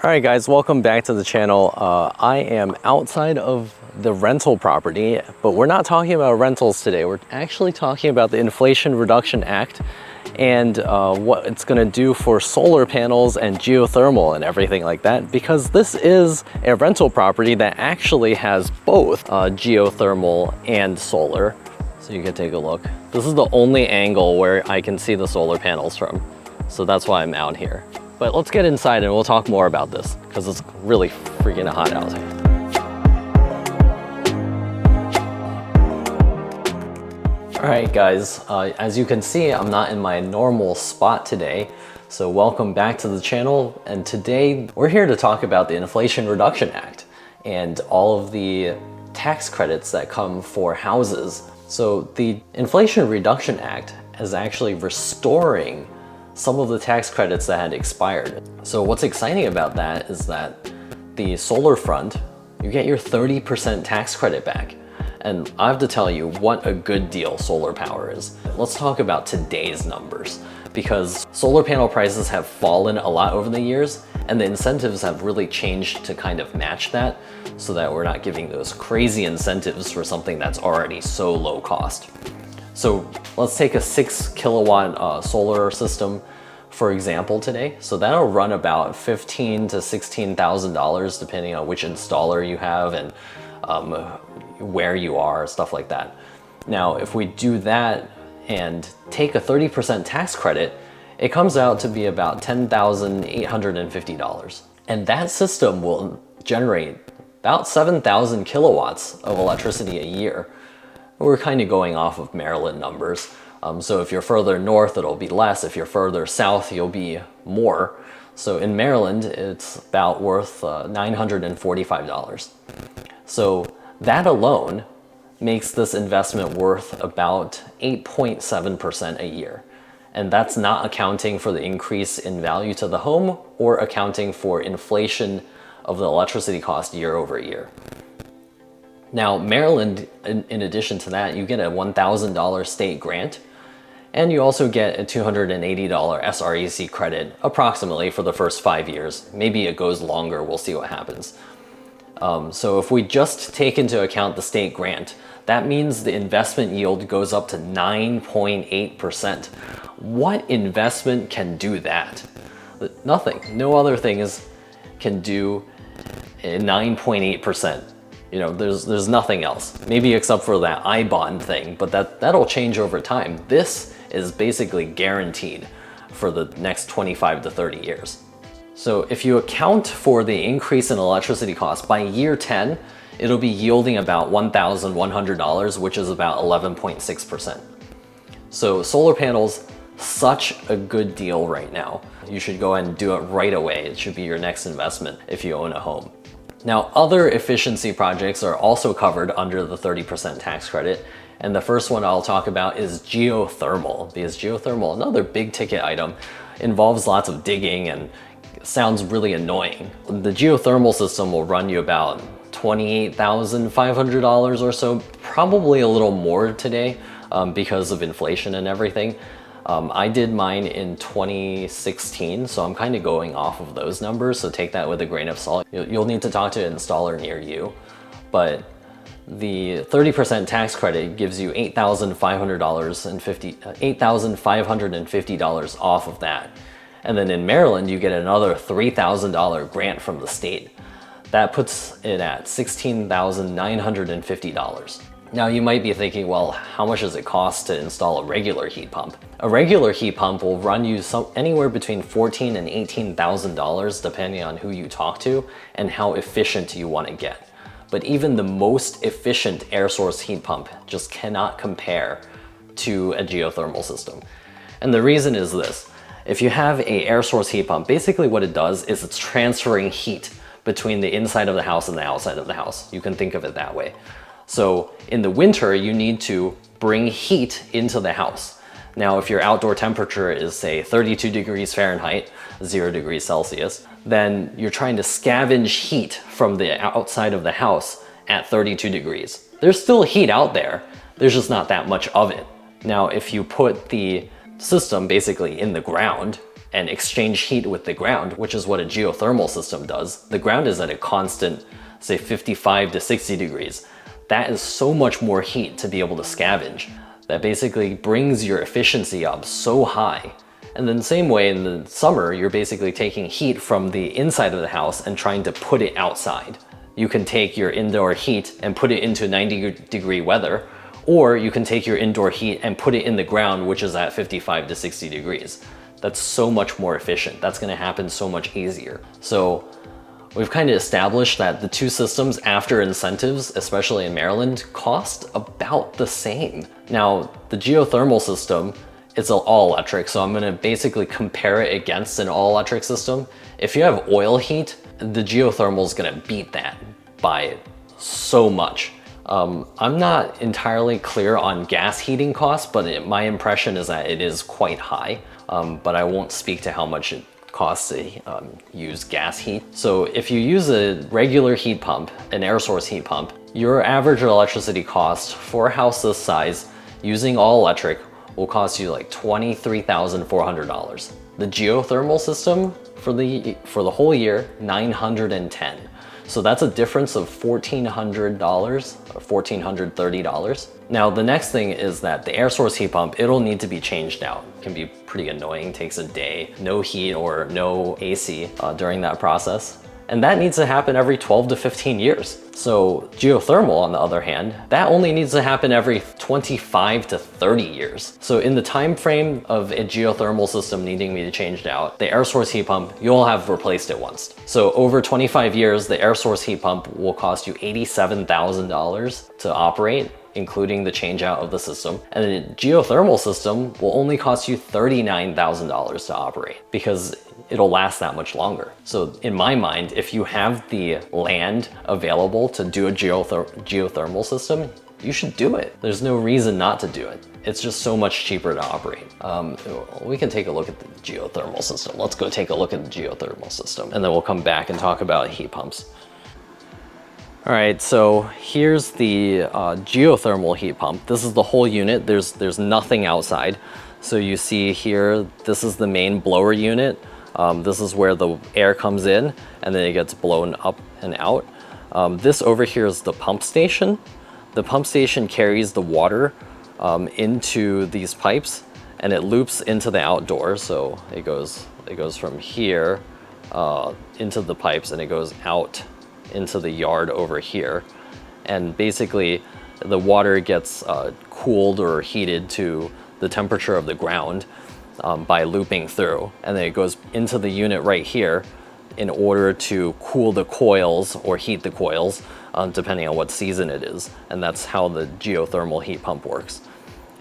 Alright guys, welcome back to the channel. I am outside of the rental property, but we're not talking about rentals today. We're actually talking about the Inflation Reduction Act and what it's going to do for solar panels and geothermal and everything like that, because this is a rental property that actually has both geothermal and solar. So you can take a look. This is the only angle where I can see the solar panels from. So that's why I'm out here. But let's get inside and we'll talk more about this because it's really freaking hot out here. All right, guys, as you can see, I'm not in my normal spot today. So welcome back to the channel. And today we're here to talk about the Inflation Reduction Act and all of the tax credits that come for houses. So the Inflation Reduction Act is actually restoring some of the tax credits that had expired. So what's exciting about that is that the solar front, you get your 30% tax credit back. And I have to tell you what a good deal solar power is. Let's talk about today's numbers, because solar panel prices have fallen a lot over the years and the incentives have really changed to kind of match that, so that we're not giving those crazy incentives for something that's already so low cost. So let's take a 6 kilowatt solar system, for example, today. So that'll run about $15,000 to $16,000 depending on which installer you have and where you are, stuff like that. Now, if we do that and take a 30% tax credit, it comes out to be about $10,850. And that system will generate about 7,000 kilowatts of electricity a year. We're kind of going off of Maryland numbers. So if you're further north, it'll be less. If you're further south, you'll be more. So in Maryland, it's about worth $945. So that alone makes this investment worth about 8.7% a year. And that's not accounting for the increase in value to the home or accounting for inflation of the electricity cost year over year. Now, Maryland, in addition to that, you get a $1,000 state grant, and you also get a $280 SREC credit approximately for the first 5 years. Maybe it goes longer, we'll see what happens. So if we just take into account the state grant, that means the investment yield goes up to 9.8%. What investment can do that? Nothing. No other thing can do 9.8%. You know, there's nothing else, maybe except for that I-bond thing, but that'll change over time. This is basically guaranteed for the next 25 to 30 years. So if you account for the increase in electricity costs, by year 10, it'll be yielding about $1,100, which is about 11.6%. So solar panels, such a good deal right now. You should go ahead and do it right away. It should be your next investment if you own a home. Now, other efficiency projects are also covered under the 30% tax credit. And the first one I'll talk about is geothermal, because geothermal, another big ticket item, involves lots of digging and sounds really annoying. The geothermal system will run you about $28,500 or so, probably a little more today because of inflation and everything. I did mine in 2016, so I'm kind of going off of those numbers, so take that with a grain of salt. You'll need to talk to an installer near you, but the 30% tax credit gives you $8,550 off of that. And then in Maryland, you get another $3,000 grant from the state. That puts it at $16,950. Now you might be thinking, well, how much does it cost to install a regular heat pump? A regular heat pump will run you anywhere between $14,000 and $18,000 depending on who you talk to and how efficient you want to get. But even the most efficient air source heat pump just cannot compare to a geothermal system. And the reason is this: if you have an air source heat pump, basically what it does is it's transferring heat between the inside of the house and the outside of the house. You can think of it that way. So in the winter, you need to bring heat into the house. Now, if your outdoor temperature is, say, 32 degrees Fahrenheit, 0 degrees Celsius, then you're trying to scavenge heat from the outside of the house at 32 degrees. There's still heat out there, there's just not that much of it. Now, if you put the system basically in the ground, and exchange heat with the ground, which is what a geothermal system does. The ground is at a constant, say 55 to 60 degrees. That is so much more heat to be able to scavenge. That basically brings your efficiency up so high. And then same way in the summer, you're basically taking heat from the inside of the house and trying to put it outside. You can take your indoor heat and put it into 90-degree weather, or you can take your indoor heat and put it in the ground, which is at 55 to 60 degrees. That's so much more efficient. That's gonna happen so much easier. So we've kind of established that the two systems after incentives, especially in Maryland, cost about the same. Now, the geothermal system, it's all electric, so I'm gonna basically compare it against an all electric system. If you have oil heat, the geothermal is gonna beat that by so much. I'm not entirely clear on gas heating costs, but my impression is that it is quite high, but I won't speak to how much it costs to use gas heat. So if you use a regular heat pump, an air source heat pump, your average electricity cost for a house this size using all electric will cost you like $23,400. The geothermal system for the whole year, $910. So that's a difference of $1,400 or $1,430. Now the next thing is that the air source heat pump, it'll need to be changed out. It can be pretty annoying, takes a day, no heat or no AC during that process. And that needs to happen every 12 to 15 years. So geothermal, on the other hand, that only needs to happen every 25 to 30 years. So in the time frame of a geothermal system needing me to change it out, the air source heat pump, you'll have replaced it once. So over 25 years, the air source heat pump will cost you $87,000 to operate, including the change out of the system. And the geothermal system will only cost you $39,000 to operate because it'll last that much longer. So in my mind, if you have the land available to do a geothermal system, you should do it. There's no reason not to do it. It's just so much cheaper to operate. We can take a look at the geothermal system. Let's go take a look at the geothermal system, and then we'll come back and talk about heat pumps. All right, so here's the geothermal heat pump. This is the whole unit. There's nothing outside. So you see here, this is the main blower unit. This is where the air comes in and then it gets blown up and out. This over here is the pump station. The pump station carries the water into these pipes and it loops into the outdoors. So it goes from here into the pipes and it goes out into the yard over here. And basically the water gets cooled or heated to the temperature of the ground by looping through. And then it goes into the unit right here in order to cool the coils or heat the coils, depending on what season it is. And that's how the geothermal heat pump works.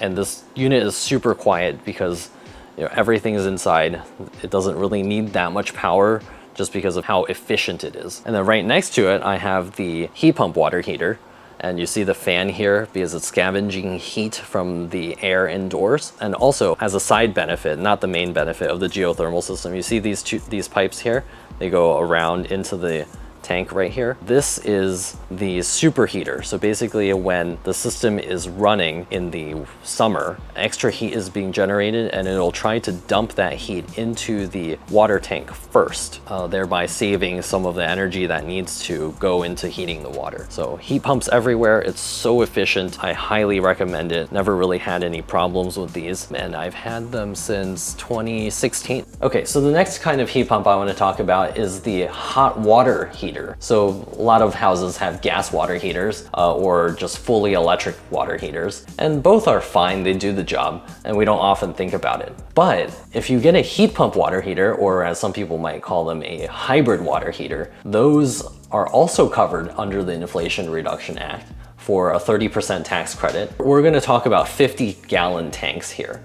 And this unit is super quiet because everything is inside. It doesn't really need that much power just because of how efficient it is. And then right next to it, I have the heat pump water heater. And you see the fan here because it's scavenging heat from the air indoors. And also as a side benefit, not the main benefit of the geothermal system, you see these pipes here? They go around into the tank right here. This is the superheater. So basically when the system is running in the summer, extra heat is being generated and it'll try to dump that heat into the water tank first, thereby saving some of the energy that needs to go into heating the water. So heat pumps everywhere. It's so efficient. I highly recommend it. Never really had any problems with these and I've had them since 2016. Okay, so the next kind of heat pump I want to talk about is the hot water heater. So a lot of houses have gas water heaters or just fully electric water heaters, and both are fine. They do the job and we don't often think about it. But if you get a heat pump water heater, or as some people might call them, a hybrid water heater, those are also covered under the Inflation Reduction Act for a 30% tax credit. We're going to talk about 50-gallon tanks here.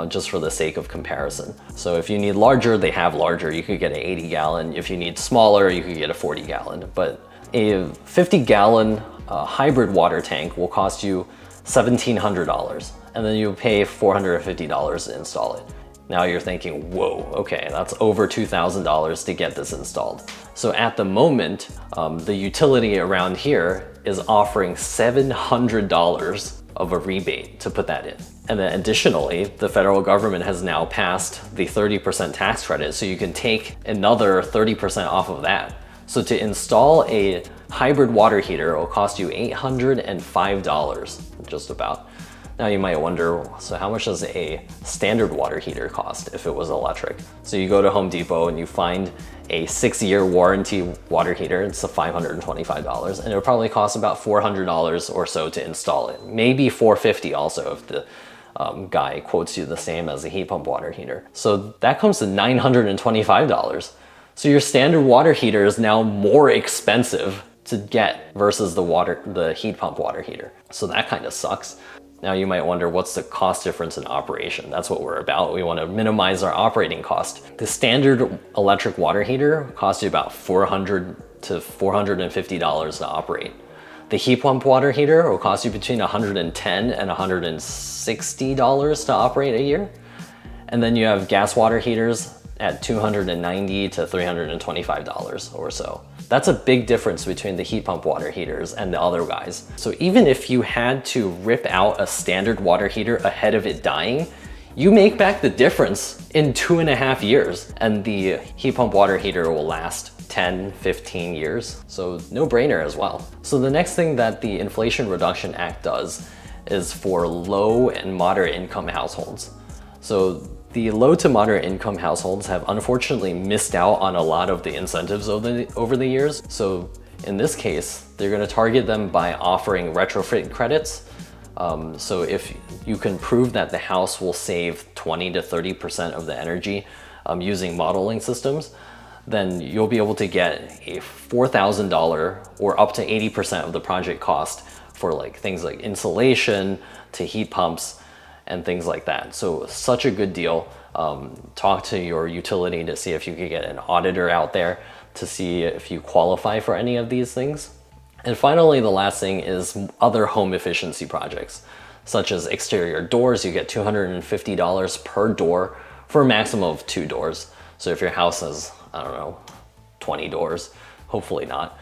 Just for the sake of comparison. So if you need larger, they have larger. You could get an 80-gallon. If you need smaller, you could get a 40-gallon. But a 50-gallon hybrid water tank will cost you $1,700, and then you pay $450 to install it. Now you're thinking, whoa, okay, that's over $2,000 to get this installed. So at the moment, the utility around here is offering $700 of a rebate to put that in. And then additionally, the federal government has now passed the 30% tax credit, so you can take another 30% off of that. So to install a hybrid water heater, it will cost you $805, just about. Now you might wonder, so how much does a standard water heater cost if it was electric? So you go to Home Depot and you find a 6-year warranty water heater. It's $525, and it'll probably cost about $400 or so to install it. Maybe $450 also if the guy quotes you the same as a heat pump water heater. So that comes to $925. So your standard water heater is now more expensive to get versus the heat pump water heater. So that kind of sucks. Now you might wonder, what's the cost difference in operation? That's what we're about. We want to minimize our operating cost. The standard electric water heater costs you about $400 to $450 to operate. The heat pump water heater will cost you between $110 and $160 to operate a year. And then you have gas water heaters at $290 to $325 or so. That's a big difference between the heat pump water heaters and the other guys. So even if you had to rip out a standard water heater ahead of it dying, you make back the difference in 2.5 years, and the heat pump water heater will last 10, 15 years. So no brainer as well. So the next thing that the Inflation Reduction Act does is for low and moderate income households. So the low to moderate income households have unfortunately missed out on a lot of the incentives over the years. So in this case, they're going to target them by offering retrofit credits. So if you can prove that the house will save 20 to 30% of the energy using modeling systems, then you'll be able to get a $4,000 or up to 80% of the project cost for things like insulation to heat pumps and things like that. So such a good deal. Talk to your utility to see if you could get an auditor out there to see if you qualify for any of these things. And finally, the last thing is other home efficiency projects, such as exterior doors. You get $250 per door for a maximum of 2 doors. So if your house has, I don't know, 20 doors, hopefully not,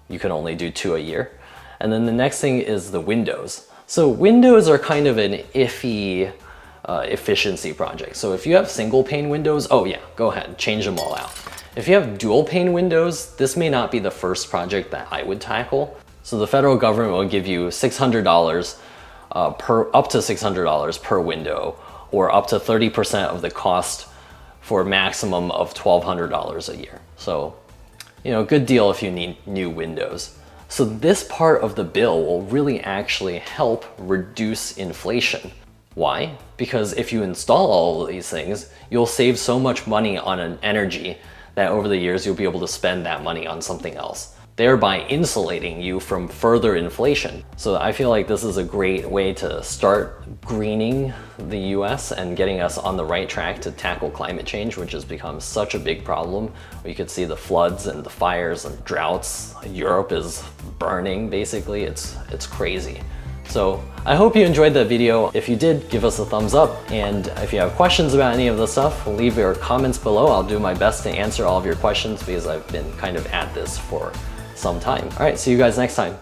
you can only do 2 a year. And then the next thing is the windows. So windows are kind of an iffy efficiency project. So if you have single pane windows, oh yeah, go ahead, change them all out. If you have dual pane windows, this may not be the first project that I would tackle. So the federal government will give you $600 up to $600 per window, or up to 30% of the cost for a maximum of $1,200 a year. So, good deal if you need new windows. So this part of the bill will really actually help reduce inflation. Why? Because if you install all of these things, you'll save so much money on an energy that over the years you'll be able to spend that money on something else, thereby insulating you from further inflation. So I feel like this is a great way to start greening the US and getting us on the right track to tackle climate change, which has become such a big problem. We could see the floods and the fires and droughts. Europe is burning, basically. It's crazy. So I hope you enjoyed that video. If you did, give us a thumbs up. And if you have questions about any of this stuff, leave your comments below. I'll do my best to answer all of your questions because I've been kind of at this for some time. All right, see you guys next time.